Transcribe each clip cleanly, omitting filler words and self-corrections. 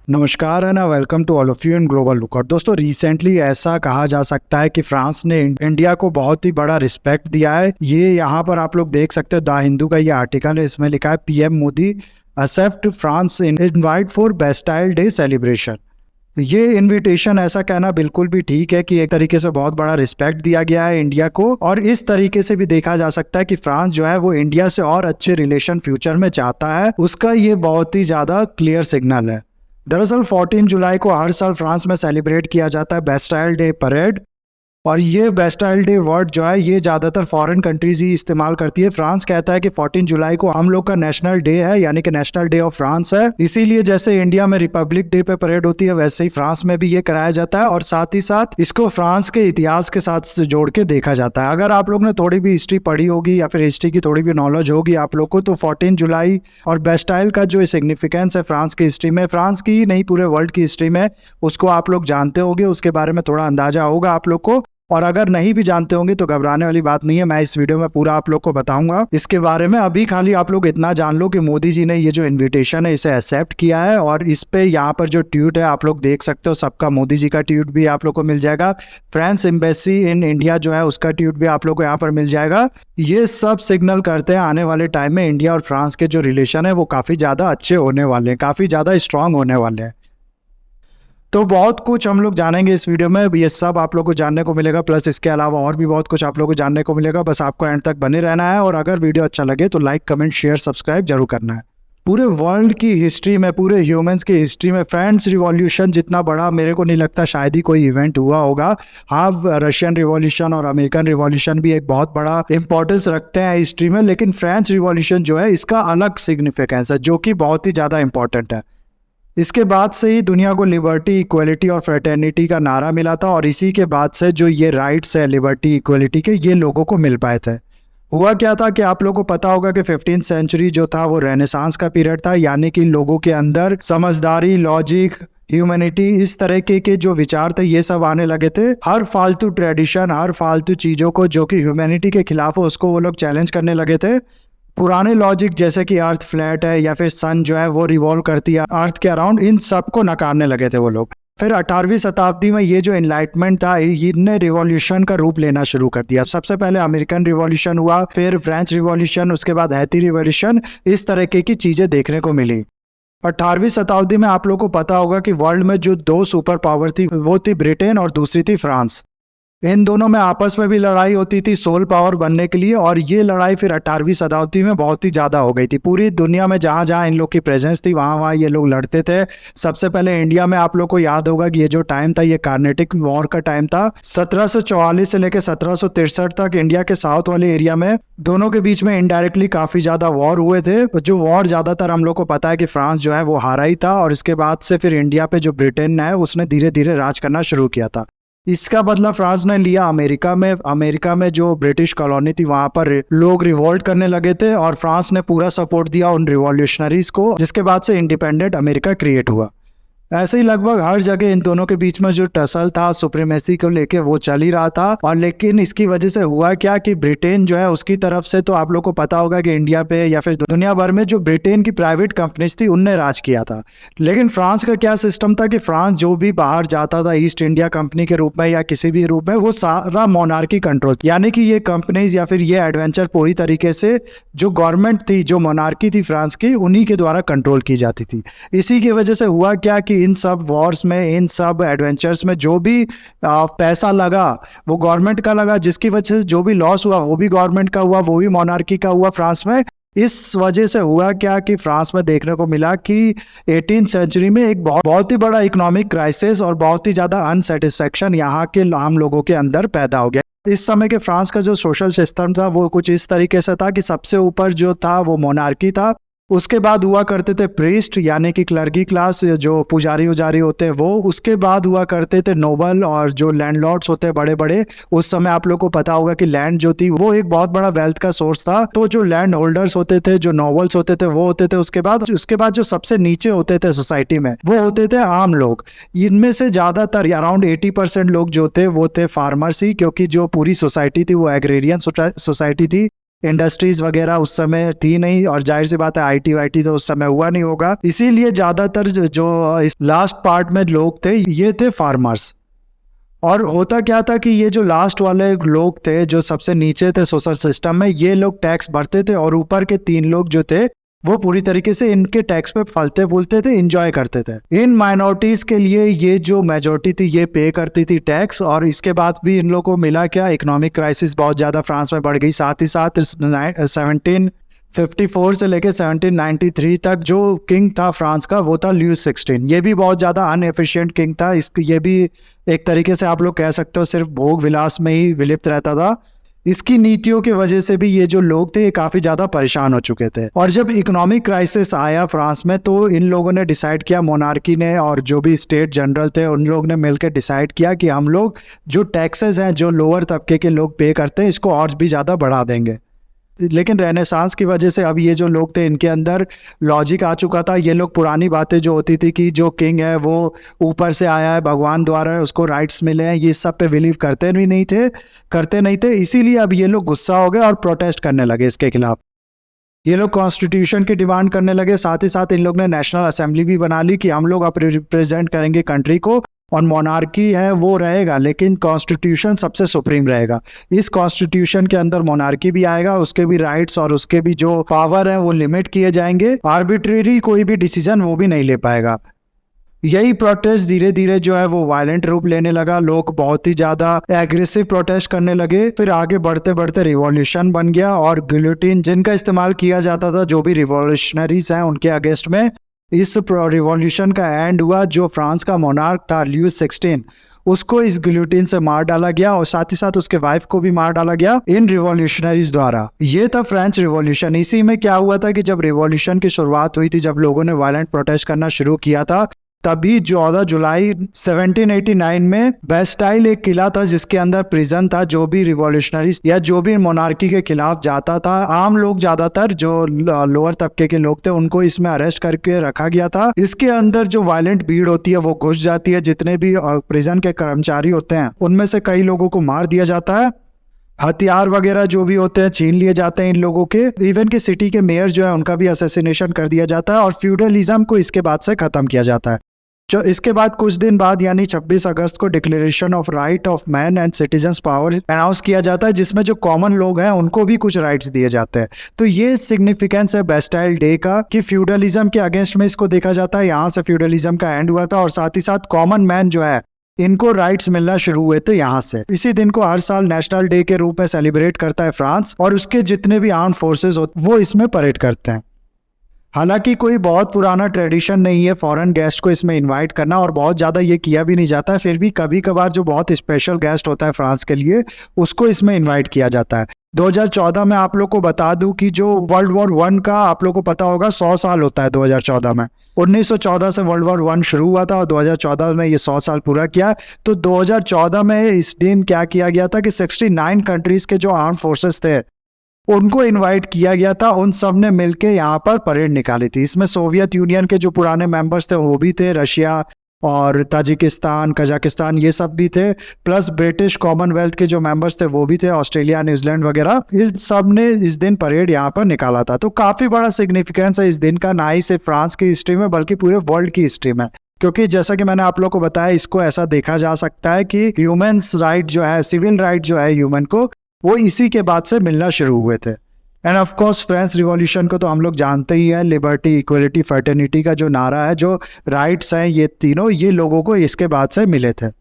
नमस्कार and welcome to all of you in Global Lookout. दोस्तों, recently ऐसा कहा जा सकता है कि फ्रांस ने इंडिया को बहुत ही बड़ा रिस्पेक्ट दिया है। ये यहाँ पर आप लोग देख सकते हो, द हिंदू का ये आर्टिकल है, इसमें लिखा है PM Modi accept France invite for Bastille Day celebration. ये इनविटेशन, ऐसा कहना बिल्कुल भी ठीक है कि एक तरीके से बहुत बड़ा रिस्पेक्ट दिया गया है इंडिया को, और इस तरीके से भी देखा जा सकता है कि फ्रांस जो है वो इंडिया से और अच्छे रिलेशन फ्यूचर में चाहता है। उसका ये बहुत ही ज़्यादा क्लियर सिग्नल है। दरअसल 14 जुलाई को हर साल फ्रांस में सेलिब्रेट किया जाता है बेस्टाइल डे परेड, और ये बेस्टाइल डे वर्ड जो है ये ज़्यादातर फॉरेन कंट्रीज ही इस्तेमाल करती है। फ्रांस कहता है कि 14 जुलाई को हम लोग का नेशनल डे है, यानी कि नेशनल डे ऑफ फ्रांस है। इसीलिए जैसे इंडिया में रिपब्लिक डे पे परेड होती है, वैसे ही फ्रांस में भी ये कराया जाता है, और साथ ही साथ इसको फ्रांस के इतिहास के साथ जोड़ के देखा जाता है। अगर आप लोग ने थोड़ी भी हिस्ट्री पढ़ी होगी या फिर हिस्ट्री की थोड़ी भी नॉलेज होगी आप लोग को, तो 14 जुलाई और बेस्टाइल का जो सिग्निफिकेंस है फ्रांस की हिस्ट्री में, फ्रांस की ही नहीं पूरे वर्ल्ड की हिस्ट्री में, उसको आप लोग जानते होंगे, उसके बारे में थोड़ा अंदाजा होगा आप लोग को। और अगर नहीं भी जानते होंगे तो घबराने वाली बात नहीं है, मैं इस वीडियो में पूरा आप लोग को बताऊंगा इसके बारे में। अभी खाली आप लोग इतना जान लो कि मोदी जी ने ये जो इनविटेशन है इसे एक्सेप्ट किया है, और इस पे यहाँ पर जो ट्वीट है आप लोग देख सकते हो, सबका मोदी जी का ट्वीट भी आप लोग को मिल जाएगा। फ्रांस एम्बेसी इन इंडिया जो है उसका ट्वीट भी आप लोग को यहाँ पर मिल जाएगा। ये सब सिग्नल करते हैं आने वाले टाइम में इंडिया और फ्रांस के जो रिलेशन है वो काफ़ी ज़्यादा अच्छे होने वाले हैं, काफ़ी ज़्यादा स्ट्रांग होने वाले हैं। तो बहुत कुछ हम लोग जानेंगे इस वीडियो में, ये सब आप लोग को जानने को मिलेगा, प्लस इसके अलावा और भी बहुत कुछ आप लोग को जानने को मिलेगा। बस आपको एंड तक बने रहना है, और अगर वीडियो अच्छा लगे तो लाइक, कमेंट, शेयर, सब्सक्राइब जरूर करना है। पूरे वर्ल्ड की हिस्ट्री में, पूरे ह्यूमंस की हिस्ट्री में फ्रेंच रिवॉल्यूशन जितना बड़ा मेरे को नहीं लगता शायद ही कोई इवेंट हुआ होगा। हाँ, रशियन रिवॉल्यूशन और अमेरिकन रिवॉल्यूशन भी एक बहुत बड़ा इंपॉर्टेंस रखते हैं हिस्ट्री में, लेकिन फ्रेंच रिवॉल्यूशन जो है इसका अलग सिग्निफिकेंस है जो कि बहुत ही ज़्यादा इंपॉर्टेंट है। इसके बाद से ही दुनिया को लिबर्टी, इक्वलिटी और फ्रेटर्निटी का नारा मिला था, और इसी के बाद से जो ये राइट्स है लिबर्टी, इक्वलिटी के, ये लोगों को मिल पाए थे। हुआ क्या था कि आप लोगों को पता होगा कि 15th सेंचुरी जो था वो रेनेसांस का पीरियड था, यानी कि लोगों के अंदर समझदारी, लॉजिक, ह्यूमैनिटी, इस तरह के जो विचार थे ये सब आने लगे थे। हर फालतू ट्रेडिशन, हर फालतू चीज़ों को जो कि ह्यूमैनिटी के खिलाफ हो, उसको वो लोग चैलेंज करने लगे थे। पुराने लॉजिक जैसे कि अर्थ फ्लैट है या फिर सन जो है वो रिवॉल्व करती है अर्थ के अराउंड, इन सब को नकारने लगे थे वो लोग। फिर 18वीं शताब्दी में ये जो एनलाइटमेंट था इनने रिवॉल्यूशन का रूप लेना शुरू कर दिया। सबसे पहले अमेरिकन रिवॉल्यूशन हुआ, फिर फ्रेंच रिवॉल्यूशन, उसके बाद हैती रिवॉल्यूशन, इस तरह की चीज़ें देखने को मिली। 18वीं शताब्दी में आप लोग को पता होगा कि वर्ल्ड में जो दो सुपर पावर थी वो थी ब्रिटेन और दूसरी थी फ्रांस। इन दोनों में आपस में भी लड़ाई होती थी सोल पावर बनने के लिए, और ये लड़ाई फिर 18वीं शताब्दी में बहुत ही ज़्यादा हो गई थी। पूरी दुनिया में जहाँ जहाँ इन लोग की प्रेजेंस थी वहाँ वहाँ ये लोग लड़ते थे। सबसे पहले इंडिया में आप लोग को याद होगा कि ये जो टाइम था ये कार्नेटिक वॉर का टाइम था। 1744 से लेकर 1763 तक इंडिया के साउथ वाले एरिया में दोनों के बीच में इनडायरेक्टली काफ़ी ज़्यादा वॉर हुए थे। जो वॉर ज़्यादातर हम लोग को पता है कि फ्रांस जो है वो हारा ही था, और इसके बाद से फिर इंडिया पे जो ब्रिटेन है उसने धीरे धीरे राज करना शुरू किया था। इसका बदला फ्रांस ने लिया अमेरिका में जो ब्रिटिश कॉलोनी थी वहां पर लोग रिवोल्ट करने लगे थे, और फ्रांस ने पूरा सपोर्ट दिया उन रिवॉल्यूशनरीज को, जिसके बाद से इंडिपेंडेंट अमेरिका क्रिएट हुआ। ऐसे ही लगभग हर जगह इन दोनों के बीच में जो टसल था सुप्रीमेसी को लेके वो चल ही रहा था। और लेकिन इसकी वजह से हुआ क्या कि ब्रिटेन जो है उसकी तरफ से, तो आप लोग को पता होगा कि इंडिया पे या फिर दुनिया भर में जो ब्रिटेन की प्राइवेट कंपनीज थी उनने राज किया था। लेकिन फ्रांस का क्या सिस्टम था कि फ्रांस जो भी बाहर जाता था ईस्ट इंडिया कंपनी के रूप में या किसी भी रूप में, वो सारा मोनार्की कंट्रोल, यानी कि ये कंपनीज या फिर ये एडवेंचर पूरी तरीके से जो गवर्नमेंट थी, जो मोनार्की थी फ्रांस की, उन्हीं के द्वारा कंट्रोल की जाती थी। इसी की वजह से हुआ क्या कि इन सब वॉर्स में, इन सब एडवेंचर्स में जो भी पैसा लगा वो गवर्नमेंट का लगा, जिसकी वजह से जो भी लॉस हुआ वो भी गवर्नमेंट का हुआ, वो भी मोनार्की का हुआ फ्रांस में। इस वजह से हुआ क्या कि फ्रांस में देखने को मिला कि 18th सेंचुरी में एक बहुत ही बड़ा इकोनॉमिक क्राइसिस और बहुत ही ज़्यादा अनसेटिस्फैक्शन यहाँ के आम लोगों के अंदर पैदा हो गया। इस समय के फ्रांस का जो सोशल सिस्टम था वो कुछ इस तरीके से था कि सबसे ऊपर जो था वो मोनार्की था, उसके बाद हुआ करते थे प्रीस्ट यानी कि क्लर्की क्लास, जो पुजारी उजारी होते हैं वो, उसके बाद हुआ करते थे नोबल और जो लैंडलॉर्ड्स होते हैं बड़े बड़े। उस समय आप लोग को पता होगा कि लैंड जो थी वो एक बहुत बड़ा वेल्थ का सोर्स था, तो जो लैंड होल्डर्स होते थे, जो नोबल्स होते थे वो होते थे। उसके बाद जो सबसे नीचे होते थे सोसाइटी में वो होते थे आम लोग। इनमें से ज़्यादातर अराउंड 80% लोग जो थे वो थे फार्मर्स ही, क्योंकि जो पूरी सोसाइटी थी वो एग्रेरियन सोसाइटी थी। इंडस्ट्रीज वगैरह उस समय थी नहीं, और जाहिर सी बात है आईटी वाईटी तो उस समय हुआ नहीं होगा, इसीलिए ज्यादातर जो इस लास्ट पार्ट में लोग थे ये थे फार्मर्स। और होता क्या था कि ये जो लास्ट वाले लोग थे जो सबसे नीचे थे सोशल सिस्टम में, ये लोग टैक्स भरते थे और ऊपर के 3 लोग जो थे वो पूरी तरीके से इनके टैक्स पे फलते फूलते थे, एंजॉय करते थे। इन माइनॉरिटीज के लिए ये जो मेजोरिटी थी ये पे करती थी टैक्स, और इसके बाद भी इन लोगों को मिला क्या, इकोनॉमिक क्राइसिस बहुत ज़्यादा फ्रांस में बढ़ गई। साथ ही साथ 1754 से लेकर 1793 तक जो किंग था फ्रांस का वो था लुई 16। ये भी बहुत ज़्यादा अनएफिशिएंट किंग था। इसको ये भी एक तरीके से आप लोग कह सकते हो सिर्फ भोग विलास में ही विलिप्त रहता था। इसकी नीतियों की वजह से भी ये जो लोग थे ये काफ़ी ज़्यादा परेशान हो चुके थे। और जब इकोनॉमिक क्राइसिस आया फ्रांस में तो इन लोगों ने डिसाइड किया, मोनार्की ने और जो भी स्टेट जनरल थे उन लोगों ने मिलकर डिसाइड किया कि हम लोग जो टैक्सेस हैं जो लोअर तबके के लोग पे करते हैं इसको और भी ज़्यादा बढ़ा देंगे। लेकिन रेनेसांस की वजह से अब ये जो लोग थे इनके अंदर लॉजिक आ चुका था। ये लोग पुरानी बातें जो होती थी कि जो किंग है वो ऊपर से आया है, भगवान द्वारा उसको राइट्स मिले हैं, ये सब पे बिलीव करते नहीं थे। इसीलिए अब ये लोग गुस्सा हो गए और प्रोटेस्ट करने लगे इसके खिलाफ। ये लोग कॉन्स्टिट्यूशन की डिमांड करने लगे। साथ ही साथ इन लोग ने नेशनल असेंबली भी बना ली कि हम लोग अब रिप्रेजेंट करेंगे कंट्री को, और मोनार्की है वो रहेगा लेकिन कॉन्स्टिट्यूशन सबसे सुप्रीम रहेगा। इस कॉन्स्टिट्यूशन के अंदर मोनार्की भी आएगा, उसके भी राइट्स और उसके भी जो पावर है वो लिमिट किए जाएंगे। आर्बिट्रेरी कोई भी डिसीजन वो भी नहीं ले पाएगा। यही प्रोटेस्ट धीरे धीरे जो है वो वायलेंट रूप लेने लगा। लोग बहुत ही ज्यादा एग्रेसिव प्रोटेस्ट करने लगे। फिर आगे बढ़ते बढ़ते रिवॉल्यूशन बन गया, और गिलोटिन जिनका इस्तेमाल किया जाता था जो भी रिवॉल्यूशनरीज हैं उनके अगेंस्ट में, इस रिवॉल्यूशन का एंड हुआ। जो फ्रांस का मोनार्क था लुई 16 उसको इस गिलोटिन से मार डाला गया, और साथ ही साथ उसके वाइफ को भी मार डाला गया इन रिवॉल्यूशनरीज द्वारा। ये था फ्रेंच रिवॉल्यूशन। इसी में क्या हुआ था कि जब रिवॉल्यूशन की शुरुआत हुई थी, जब लोगों ने वायलेंट प्रोटेस्ट करना शुरू किया था, तभी 14 जुलाई 1789 में बेस्टाइल एक किला था जिसके अंदर प्रिजन था। जो भी रिवॉल्यूशनरीज या जो भी मोनार्की के खिलाफ जाता था, आम लोग ज्यादातर जो लोअर तबके के लोग थे उनको इसमें अरेस्ट करके रखा गया था। इसके अंदर जो वायलेंट भीड़ होती है वो घुस जाती है। जितने भी प्रिजन के कर्मचारी होते हैं उनमें से कई लोगों को मार दिया जाता है। हथियार वगैरह जो भी होते हैं छीन लिए जाते हैं इन लोगों के। इवन के सिटी के मेयर जो है उनका भी असैसिनेशन कर दिया जाता है, और फ्यूडलिज्म को इसके बाद से खत्म किया जाता है। जो इसके बाद कुछ दिन बाद यानी 26 अगस्त को declaration of right of man and citizens power announce किया जाता है, जिसमें जो कॉमन लोग हैं उनको भी कुछ राइट्स दिए जाते हैं। तो ये सिग्निफिकेंस है बेस्टाइल डे का कि फ्यूडलिज्म के अगेंस्ट में इसको देखा जाता है। यहाँ से फ्यूडलिज्म का एंड हुआ था, और साथ ही साथ कॉमन मैन जो है इनको राइट्स मिलना शुरू हुए थे यहाँ से। इसी दिन को हर साल नेशनल डे के रूप में सेलिब्रेट करता है फ्रांस, और उसके जितने भी आर्म फोर्सेज होते वो इसमें परेड करते हैं। हालांकि कोई बहुत पुराना ट्रेडिशन नहीं है फॉरेन गेस्ट को इसमें इनवाइट करना, और बहुत ज़्यादा ये किया भी नहीं जाता है। फिर भी कभी कभार जो बहुत स्पेशल गेस्ट होता है फ्रांस के लिए उसको इसमें इनवाइट किया जाता है। 2014 में आप लोग को बता दूं कि जो वर्ल्ड वॉर 1 का आप लोग को पता होगा 100 साल होता है 2014 में। 1914 से वर्ल्ड वॉर 1 शुरू हुआ था और 2014 में ये 100 साल पूरा किया। तो 2014 में इस दिन क्या किया गया था कि 69 कंट्रीज के जो आर्म फोर्सेस थे उनको इनवाइट किया गया था। उन सब ने मिलके यहाँ पर परेड निकाली थी। इसमें सोवियत यूनियन के जो पुराने मेंबर्स थे वो भी थे, रशिया और ताजिकिस्तान, कजाकिस्तान ये सब भी थे, प्लस ब्रिटिश कॉमनवेल्थ के जो मेंबर्स थे वो भी थे, ऑस्ट्रेलिया, न्यूजीलैंड वगैरह। इस सब ने इस दिन परेड यहाँ पर निकाला था। तो काफी बड़ा सिग्निफिकेंस है इस दिन का, ना ही सिर्फ फ्रांस की हिस्ट्री में बल्कि पूरे वर्ल्ड की हिस्ट्री में। क्योंकि जैसा कि मैंने आप लोग को बताया, इसको ऐसा देखा जा सकता है कि ह्यूमन्स राइट जो है, सिविल राइट जो है ह्यूमन को, वो इसी के बाद से मिलना शुरू हुए थे। End of course French revolution को तो हम लोग जानते ही हैं, लिबर्टी, इक्वलिटी, फ्रेटर्निटी का जो नारा है, जो राइट्स हैं ये तीनों, ये लोगों को इसके बाद से मिले थे।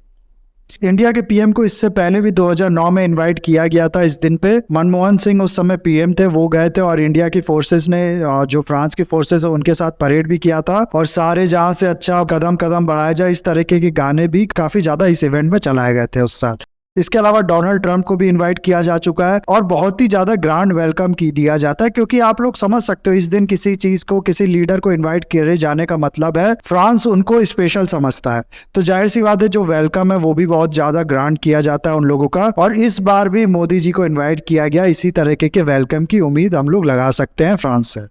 इंडिया के पीएम को इससे पहले भी 2009 में इनवाइट किया गया था इस दिन पे। मनमोहन सिंह उस समय पीएम थे, वो गए थे और इंडिया की फोर्सेस ने, जो फ्रांस की फोर्सेस है उनके साथ परेड भी किया था। और सारे जहां से अच्छा कदम कदम बढ़ाया जाए इस तरीके के गाने भी काफी ज्यादा इस इवेंट में चलाए गए थे उस साल। इसके अलावा डोनाल्ड ट्रंप को भी इनवाइट किया जा चुका है और बहुत ही ज्यादा ग्रांड वेलकम की दिया जाता है, क्योंकि आप लोग समझ सकते हो इस दिन किसी चीज को, किसी लीडर को इनवाइट किए जाने का मतलब है फ्रांस उनको स्पेशल समझता है। तो जाहिर सी बात है जो वेलकम है वो भी बहुत ज्यादा ग्रांड किया जाता है उन लोगों का। और इस बार भी मोदी जी को इनवाइट किया गया, इसी तरीके के वेलकम की उम्मीद हम लोग लगा सकते हैं फ्रांस से।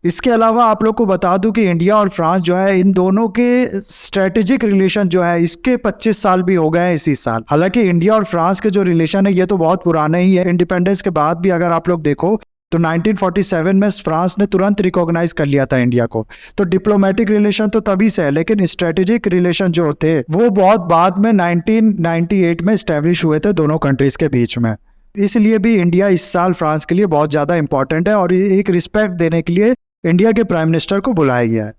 इसके अलावा आप लोग को बता दूं कि इंडिया और फ्रांस जो है, इन दोनों के स्ट्रेटेजिक रिलेशन जो है इसके 25 साल भी हो गए हैं इसी साल। हालांकि इंडिया और फ्रांस के जो रिलेशन है ये तो बहुत पुराने ही है। इंडिपेंडेंस के बाद भी अगर आप लोग देखो तो 1947 में फ्रांस ने तुरंत रिकॉग्नाइज कर लिया था इंडिया को। तो डिप्लोमेटिक रिलेशन तो तभी से है, लेकिन स्ट्रेटेजिक रिलेशन जो थे वो बहुत बाद में 1998 में स्टैब्लिश हुए थे दोनों कंट्रीज के बीच में। इसलिए भी इंडिया इस साल फ्रांस के लिए बहुत ज़्यादा इंपॉर्टेंट है और एक रिस्पेक्ट देने के लिए इंडिया के प्राइम मिनिस्टर को बुलाया गया है।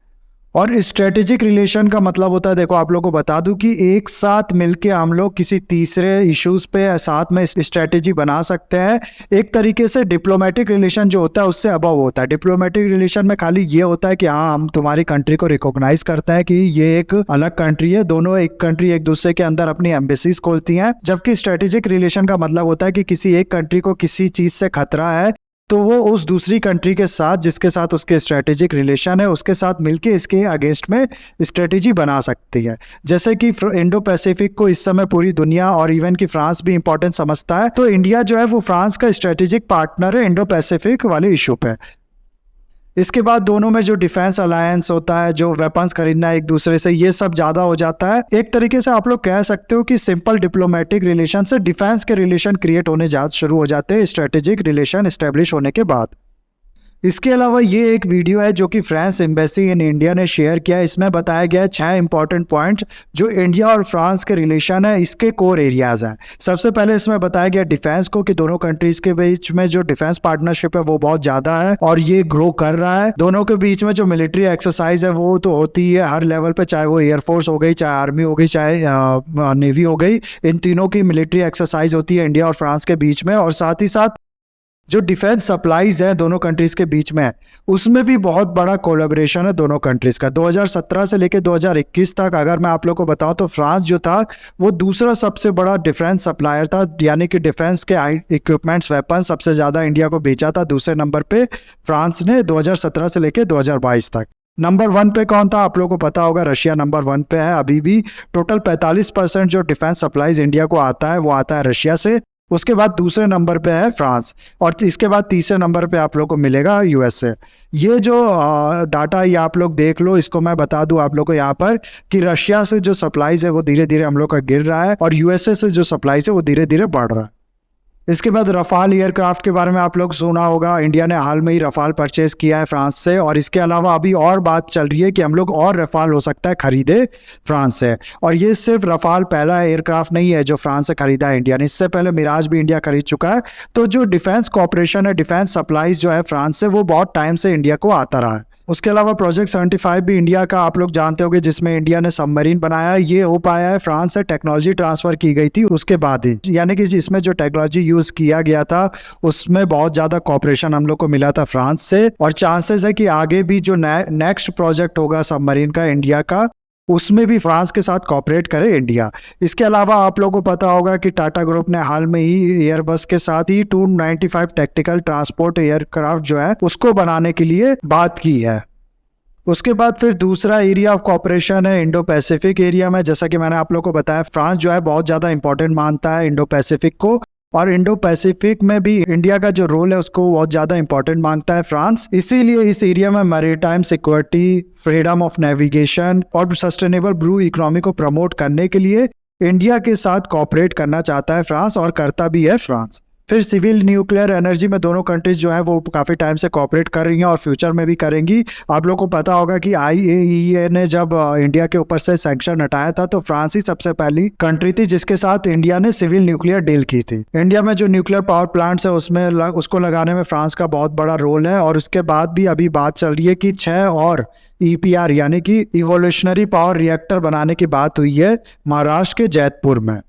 और स्ट्रेटेजिक रिलेशन का मतलब होता है, देखो आप लोगों को बता दूं कि एक साथ मिलके हम लोग किसी तीसरे इश्यूज पे साथ में स्ट्रेटेजी बना सकते हैं। एक तरीके से डिप्लोमेटिक रिलेशन जो होता है उससे अबव होता है। डिप्लोमेटिक रिलेशन में खाली ये होता है कि हाँ, हम तुम्हारी कंट्री को रिकॉग्नाइज करते हैं कि ये एक अलग कंट्री है, दोनों एक कंट्री एक दूसरे के अंदर अपनी एम्बेसीज खोलती हैं। जबकि स्ट्रेटेजिक रिलेशन का मतलब होता है कि किसी एक कंट्री को किसी चीज से खतरा है तो वो उस दूसरी कंट्री के साथ जिसके साथ उसके स्ट्रेटेजिक रिलेशन है उसके साथ मिलके इसके अगेंस्ट में स्ट्रेटेजी बना सकती है। जैसे कि इंडो पैसिफिक को इस समय पूरी दुनिया और इवन कि फ्रांस भी इंपॉर्टेंट समझता है, तो इंडिया जो है वो फ्रांस का स्ट्रेटेजिक पार्टनर है इंडो पैसिफिक वाले इशू पे। इसके बाद दोनों में जो डिफेंस अलायंस होता है, जो वेपन्स खरीदना एक दूसरे से, ये सब ज्यादा हो जाता है। एक तरीके से आप लोग कह सकते हो कि सिंपल डिप्लोमेटिक रिलेशन से डिफेंस के रिलेशन क्रिएट होने शुरू हो जाते हैं स्ट्रेटेजिक रिलेशन एस्टेब्लिश होने के बाद। इसके अलावा ये एक वीडियो है जो कि फ्रांस एम्बेसी इन इंडिया ने शेयर किया है। इसमें बताया गया है 6 इंपॉर्टेंट पॉइंट्स जो इंडिया और फ्रांस के रिलेशन है इसके कोर एरियाज हैं। सबसे पहले इसमें बताया गया डिफेंस को, कि दोनों कंट्रीज के बीच में जो डिफेंस पार्टनरशिप है वो बहुत ज्यादा है और ये ग्रो कर रहा है। दोनों के बीच में जो मिलिट्री एक्सरसाइज है वो तो होती है हर लेवल पे, चाहे वो एयरफोर्स हो गई, चाहे आर्मी हो गई, चाहे नेवी हो गई। इन तीनों की मिलिट्री एक्सरसाइज होती है इंडिया और फ्रांस के बीच में। और साथ ही साथ जो डिफेंस सप्लाईज है दोनों कंट्रीज के बीच में, उसमें भी बहुत बड़ा कोलैबोरेशन है दोनों कंट्रीज का। 2017 से लेकर 2021 तक अगर मैं आप लोग को बताऊं तो फ्रांस जो था वो दूसरा सबसे बड़ा डिफेंस सप्लायर था, यानी कि डिफेंस के इक्विपमेंट्स, वेपन सबसे ज्यादा इंडिया को बेचा था। दूसरे नंबर पे फ्रांस ने 2017 से लेकर 2022 तक। नंबर 1 पे कौन था आप लोगों को पता होगा, रशिया नंबर 1 पे है अभी भी। टोटल 45% जो डिफेंस सप्लाईज इंडिया को आता है वो आता है रशिया से। उसके बाद दूसरे नंबर पे है फ्रांस और इसके बाद तीसरे नंबर पे आप लोग को मिलेगा यूएसए। ये जो डाटा ये आप लोग देख लो, इसको मैं बता दूं आप लोग को यहाँ पर कि रशिया से जो सप्लाईज है वो धीरे धीरे हम लोग का गिर रहा है और यूएसए से जो सप्लाईज है वो धीरे धीरे बढ़ रहा है। इसके बाद रफाल एयरक्राफ्ट के बारे में आप लोग सुना होगा, इंडिया ने हाल में ही रफाल परचेज किया है फ्रांस से। और इसके अलावा अभी और बात चल रही है कि हम लोग और रफाल हो सकता है खरीदे फ्रांस से। और ये सिर्फ रफाल पहला एयरक्राफ्ट नहीं है जो फ्रांस से खरीदा है इंडिया ने, इससे पहले मिराज भी इंडिया खरीद चुका है। तो जो डिफेंस कॉपरेशन है, डिफेंस सप्लाईज जो है फ्रांस से, वो बहुत टाइम से इंडिया को आता रहा है। उसके अलावा प्रोजेक्ट 75 भी इंडिया का आप लोग जानते होंगे, जिसमें इंडिया ने सबमरीन बनाया है। ये हो पाया है फ्रांस से टेक्नोलॉजी ट्रांसफर की गई थी उसके बाद ही, यानी कि जिसमें जो टेक्नोलॉजी यूज किया गया था उसमें बहुत ज्यादा कॉपरेशन हम लोग को मिला था फ्रांस से। और चांसेस है कि आगे भी जो नेक्स्ट प्रोजेक्ट होगा सबमरीन का इंडिया का, उसमें भी फ्रांस के साथ कॉपरेट करे इंडिया। इसके अलावा आप लोगों को पता होगा कि टाटा ग्रुप ने हाल में ही एयरबस के साथ ही 295 टैक्टिकल ट्रांसपोर्ट एयरक्राफ्ट जो है उसको बनाने के लिए बात की है। उसके बाद फिर दूसरा एरिया ऑफ कॉपरेशन है इंडो पैसिफिक एरिया में। जैसा कि मैंने आप लोगों को बताया, फ्रांस जो है बहुत ज़्यादा इंपॉर्टेंट मानता है इंडो पैसिफिक को, और इंडो पैसिफिक में भी इंडिया का जो रोल है उसको बहुत ज़्यादा इंपॉर्टेंट मांगता है फ्रांस। इसीलिए इस एरिया में maritime security, freedom of navigation और सस्टेनेबल ब्लू इकोनॉमी को प्रमोट करने के लिए इंडिया के साथ कॉपरेट करना चाहता है फ्रांस, और करता भी है फ्रांस। फिर सिविल न्यूक्लियर एनर्जी में दोनों कंट्रीज जो है वो काफ़ी टाइम से कॉपरेट कर रही हैं और फ्यूचर में भी करेंगी। आप लोगों को पता होगा कि IAEA ने जब इंडिया के ऊपर से सैंक्शन हटाया था तो फ्रांस ही सबसे पहली कंट्री थी जिसके साथ इंडिया ने सिविल न्यूक्लियर डील की थी। इंडिया में जो न्यूक्लियर पावर प्लांट्स है उसमें उसको लगाने में फ्रांस का बहुत बड़ा रोल है। और उसके बाद भी अभी बात चल रही है कि 6 और EPR यानी कि इवोल्यूशनरी पावर रिएक्टर बनाने की बात हुई है महाराष्ट्र के जैतपुर में।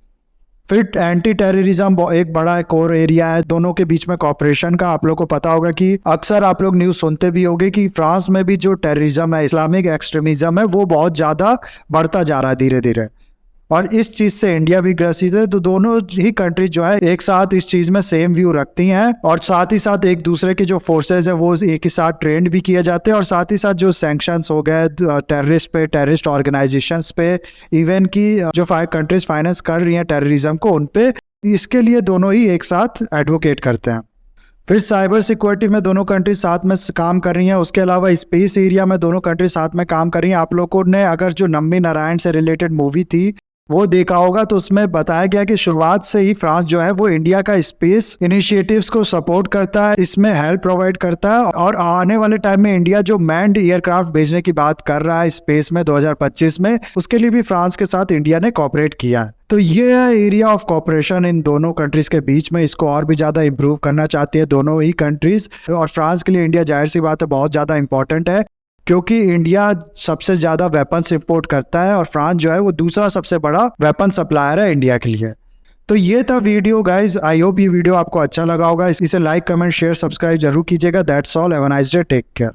फिर एंटी टेररिज्म एक बड़ा कोर एरिया है दोनों के बीच में कॉपरेशन का। आप लोग को पता होगा कि अक्सर आप लोग न्यूज़ सुनते भी होंगे कि फ्रांस में भी जो टेररिज्म है, इस्लामिक एक्सट्रीमिज्म है, वो बहुत ज़्यादा बढ़ता जा रहा है धीरे धीरे, और इस चीज़ से इंडिया भी ग्रसित है। तो दोनों ही कंट्री जो है एक साथ इस चीज़ में सेम व्यू रखती हैं, और साथ ही साथ एक दूसरे के जो फोर्सेज है वो एक ही साथ ट्रेंड भी किए जाते हैं। और साथ ही साथ जो सैंक्शंस हो गए टेररिस्ट पे, टेररिस्ट ऑर्गेनाइजेशंस पे, इवन की जो कंट्रीज फाइनेंस कर रही हैं टेररिज्म को, उन पे, इसके लिए दोनों ही एक साथ एडवोकेट करते हैं। फिर साइबर सिक्योरिटी में दोनों कंट्री साथ में काम कर रही हैं। उसके अलावा स्पेस एरिया में दोनों कंट्री साथ में काम कर रही हैं। आप लोगों ने अगर जो नम्मी नारायण से रिलेटेड मूवी थी वो देखा होगा तो उसमें बताया गया कि शुरुआत से ही फ्रांस जो है वो इंडिया का स्पेस इनिशिएटिव्स को सपोर्ट करता है, इसमें हेल्प प्रोवाइड करता है, और आने वाले टाइम में इंडिया जो मैन्ड एयरक्राफ्ट भेजने की बात कर रहा है स्पेस में 2025 में, उसके लिए भी फ्रांस के साथ इंडिया ने कोऑपरेट किया है। तो ये है एरिया ऑफ कोऑपरेशन इन दोनों कंट्रीज के बीच में। इसको और भी ज़्यादा इंप्रूव करना चाहती है दोनों ही कंट्रीज, और फ्रांस के लिए इंडिया जाहिर सी बात है बहुत ज़्यादा इंपॉर्टेंट है, क्योंकि इंडिया सबसे ज़्यादा वेपन्स इंपोर्ट करता है और फ्रांस जो है वो दूसरा सबसे बड़ा वेपन सप्लायर है इंडिया के लिए। तो ये था वीडियो गाइज। आई होप ये वीडियो आपको अच्छा लगा होगा। इसे लाइक, कमेंट, शेयर, सब्सक्राइब जरूर कीजिएगा। That's all. Have a nice day. Take care.